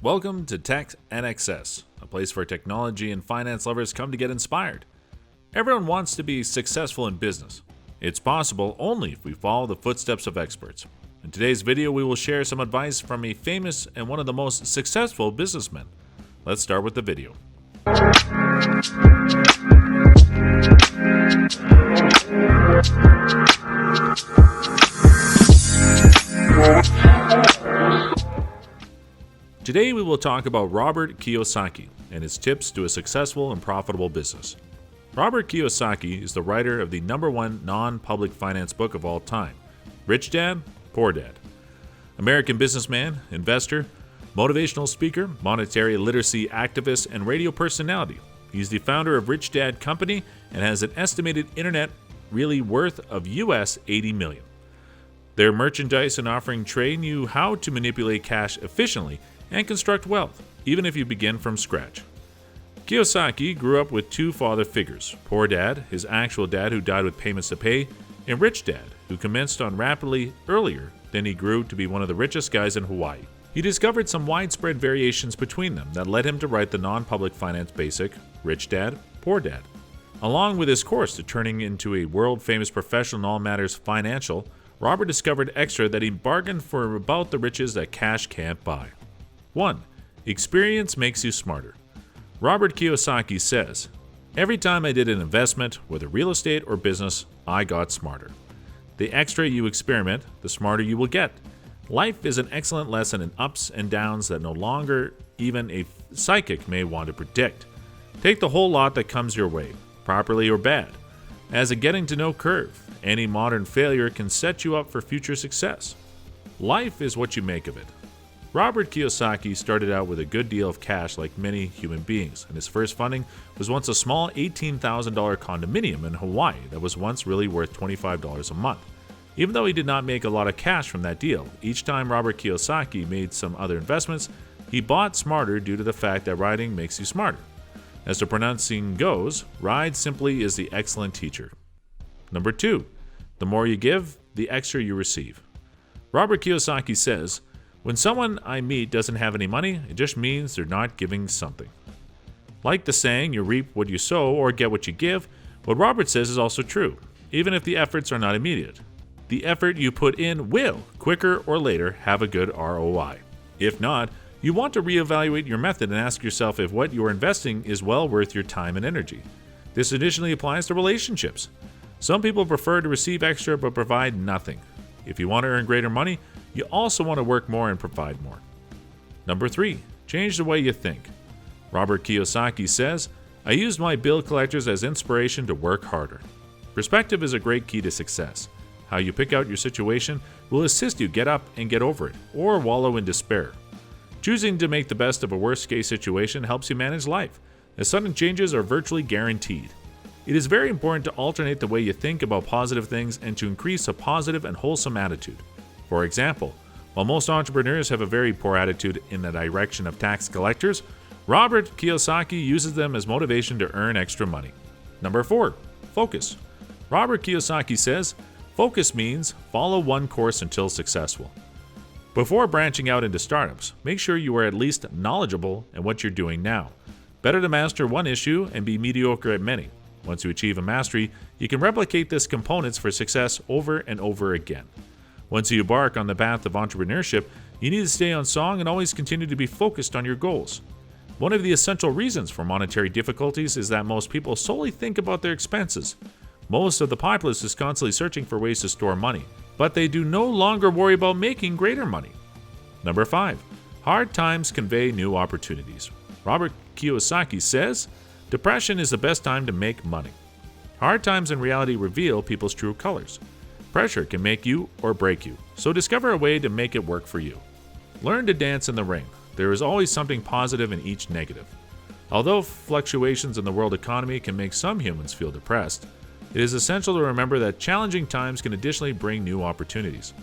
Welcome to TEKNXS, a place where technology and finance lovers come to get inspired. Everyone wants to be successful in business. It's possible only if we follow the footsteps of experts. In today's video, we will share some advice from a famous and one of the most successful businessmen. Let's start with the video. Today we will talk about Robert Kiyosaki and his tips to a successful and profitable business. Robert Kiyosaki is the writer of the #1 non-public finance book of all time, Rich Dad, Poor Dad. American businessman, investor, motivational speaker, monetary literacy activist, and radio personality. He's the founder of Rich Dad Company and has an estimated internet really worth of US $80 million. Their merchandise and offering train you how to manipulate cash efficiently and construct wealth, even if you begin from scratch. Kiyosaki grew up with two father figures, Poor Dad, his actual dad who died with payments to pay, and Rich Dad, who commenced on rapidly earlier than he grew to be one of the richest guys in Hawaii. He discovered some widespread variations between them that led him to write the non-public finance basic, Rich Dad, Poor Dad. Along with his course to turning into a world-famous professional in all matters financial, Robert discovered extra that he bargained for about the riches that cash can't buy. 1. Experience makes you smarter. Robert Kiyosaki says, "Every time I did an investment, whether real estate or business, I got smarter. The extra you experiment, the smarter you will get. Life is an excellent lesson in ups and downs that no longer even a psychic may want to predict. Take the whole lot that comes your way, properly or bad. As a getting to know curve, any modern failure can set you up for future success. Life is what you make of it." Robert Kiyosaki started out with a good deal of cash like many human beings, and his first funding was once a small $18,000 condominium in Hawaii that was once really worth $25 a month. Even though he did not make a lot of cash from that deal, each time Robert Kiyosaki made some other investments, he bought smarter due to the fact that riding makes you smarter. As the pronouncing goes, ride simply is the excellent teacher. 2. The more you give, the extra you receive. Robert Kiyosaki says, "When someone I meet doesn't have any money, it just means they're not giving something." Like the saying, you reap what you sow or get what you give, what Robert says is also true, even if the efforts are not immediate. The effort you put in will, quicker or later, have a good ROI. If not, you want to reevaluate your method and ask yourself if what you are investing is well worth your time and energy. This additionally applies to relationships. Some people prefer to receive extra but provide nothing. If you want to earn greater money, you also want to work more and provide more. 3. Change the way you think. Robert Kiyosaki says, "I used my bill collectors as inspiration to work harder." Perspective is a great key to success. How you pick out your situation will assist you get up and get over it, or wallow in despair. Choosing to make the best of a worst-case situation helps you manage life, as sudden changes are virtually guaranteed. It is very important to alternate the way you think about positive things and to increase a positive and wholesome attitude. For example, while most entrepreneurs have a very poor attitude in the direction of tax collectors, Robert Kiyosaki uses them as motivation to earn extra money. 4. Focus. Robert Kiyosaki says, "Focus means follow one course until successful." Before branching out into startups, make sure you are at least knowledgeable in what you're doing now. Better to master one issue and be mediocre at many. Once you achieve a mastery, you can replicate this components for success over and over again. Once you embark on the path of entrepreneurship, you need to stay on song and always continue to be focused on your goals. One of the essential reasons for monetary difficulties is that most people solely think about their expenses. Most of the populace is constantly searching for ways to store money, but they do no longer worry about making greater money. 5. Hard times convey new opportunities. Robert Kiyosaki says, "Depression is the best time to make money." Hard times in reality reveal people's true colors. Pressure can make you or break you, so discover a way to make it work for you. Learn to dance in the ring. There is always something positive in each negative. Although fluctuations in the world economy can make some humans feel depressed, it is essential to remember that challenging times can additionally bring new opportunities.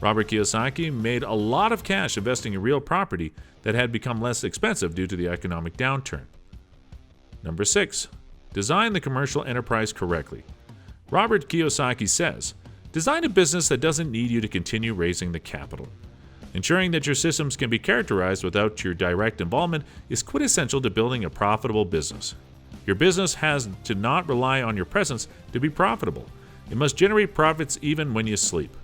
Robert Kiyosaki made a lot of cash investing in real property that had become less expensive due to the economic downturn. 6. Design the commercial enterprise correctly. Robert Kiyosaki says, "Design a business that doesn't need you to continue raising the capital." Ensuring that your systems can be characterized without your direct involvement is quintessential to building a profitable business. Your business has to not rely on your presence to be profitable. It must generate profits even when you sleep.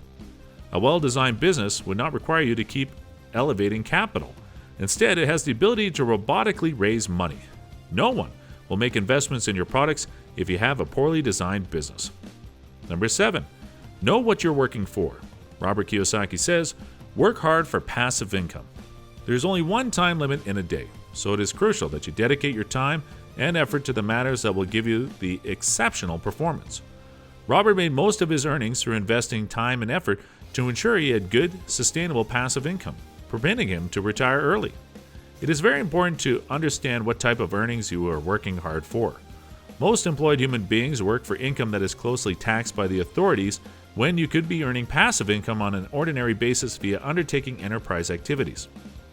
A well-designed business would not require you to keep elevating capital. Instead, it has the ability to robotically raise money. No one will make investments in your products if you have a poorly designed business. Number 7. Know what you're working for. Robert Kiyosaki says, work hard for passive income. There's only one time limit in a day, so it is crucial that you dedicate your time and effort to the matters that will give you the exceptional performance. Robert made most of his earnings through investing time and effort to ensure he had good, sustainable passive income, preventing him to retire early. It is very important to understand what type of earnings you are working hard for. Most employed human beings work for income that is closely taxed by the authorities when you could be earning passive income on an ordinary basis via undertaking enterprise activities.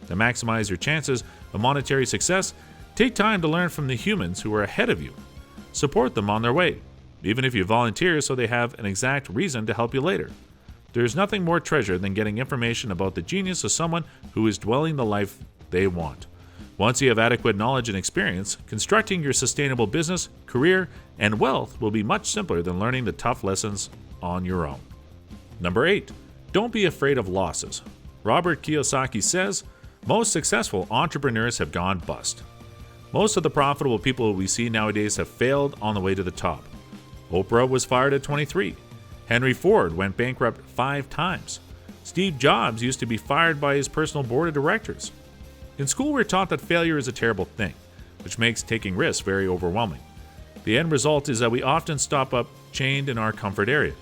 To maximize your chances of monetary success, take time to learn from the humans who are ahead of you. Support them on their way, even if you volunteer so they have an exact reason to help you later. There is nothing more treasure than getting information about the genius of someone who is dwelling the life they want. Once you have adequate knowledge and experience, constructing your sustainable business, career, and wealth will be much simpler than learning the tough lessons on your own. Number 8. Don't be afraid of losses. Robert Kiyosaki says, most successful entrepreneurs have gone bust. Most of the profitable people we see nowadays have failed on the way to the top. Oprah was fired at 23. Henry Ford went bankrupt 5 times. Steve Jobs used to be fired by his personal board of directors. In school, we're taught that failure is a terrible thing, which makes taking risks very overwhelming. The end result is that we often stop up chained in our comfort area.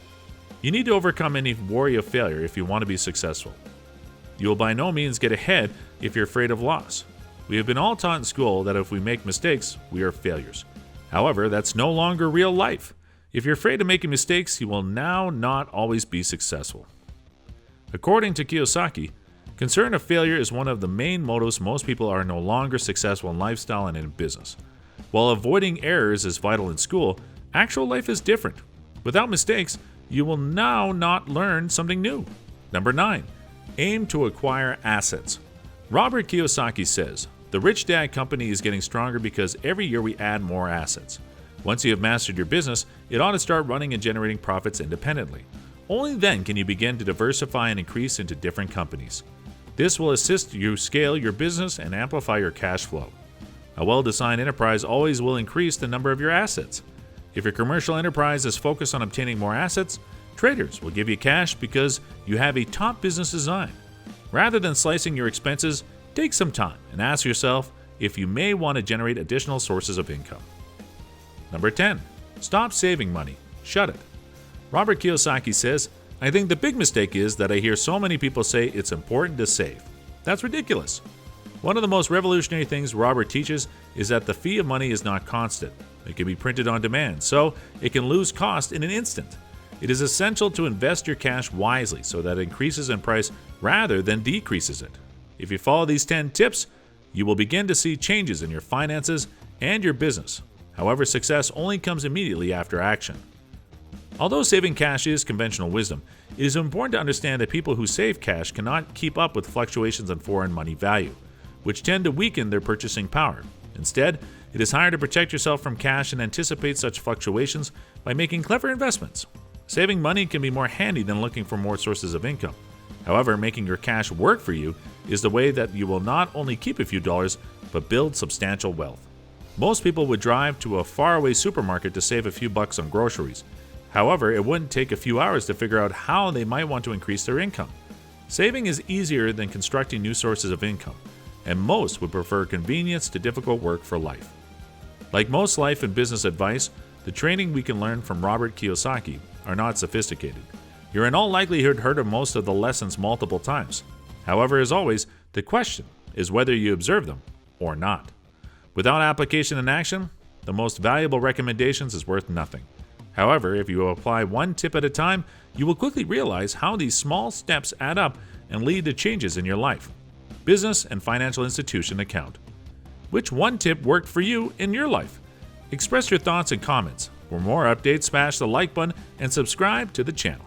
You need to overcome any worry of failure if you want to be successful. You will by no means get ahead if you're afraid of loss. We have been all taught in school that if we make mistakes, we are failures. However, that's no longer real life. If you're afraid of making mistakes, you will now not always be successful. According to Kiyosaki, concern of failure is one of the main motives most people are no longer successful in lifestyle and in business. While avoiding errors is vital in school, actual life is different. Without mistakes, you will now not learn something new. Number 9. Aim to acquire assets. Robert Kiyosaki says, the Rich Dad Company is getting stronger because every year we add more assets. Once you have mastered your business, it ought to start running and generating profits independently. Only then can you begin to diversify and increase into different companies. This will assist you scale your business and amplify your cash flow. A well-designed enterprise always will increase the number of your assets. If your commercial enterprise is focused on obtaining more assets, traders will give you cash because you have a top business design. Rather than slicing your expenses, take some time and ask yourself if you may want to generate additional sources of income. Number 10. Stop saving money. Shut it. Robert Kiyosaki says, I think the big mistake is that I hear so many people say it's important to save. That's ridiculous. One of the most revolutionary things Robert teaches is that the fee of money is not constant. It can be printed on demand, so it can lose cost in an instant. It is essential to invest your cash wisely so that it increases in price rather than decreases it. If you follow these 10 tips, you will begin to see changes in your finances and your business. However, success only comes immediately after action. Although saving cash is conventional wisdom, it is important to understand that people who save cash cannot keep up with fluctuations in foreign money value, which tend to weaken their purchasing power. Instead, it is hard to protect yourself from cash and anticipate such fluctuations by making clever investments. Saving money can be more handy than looking for more sources of income. However, making your cash work for you is the way that you will not only keep a few dollars, but build substantial wealth. Most people would drive to a faraway supermarket to save a few bucks on groceries. However, it wouldn't take a few hours to figure out how they might want to increase their income. Saving is easier than constructing new sources of income, and most would prefer convenience to difficult work for life. Like most life and business advice, the training we can learn from Robert Kiyosaki are not sophisticated. You're in all likelihood heard of most of the lessons multiple times. However, as always, the question is whether you observe them or not. Without application and action, the most valuable recommendations is worth nothing. However, if you apply one tip at a time, you will quickly realize how these small steps add up and lead to changes in your life, business, and financial institution account. Which one tip worked for you in your life? Express your thoughts and comments. For more updates, smash the like button and subscribe to the channel.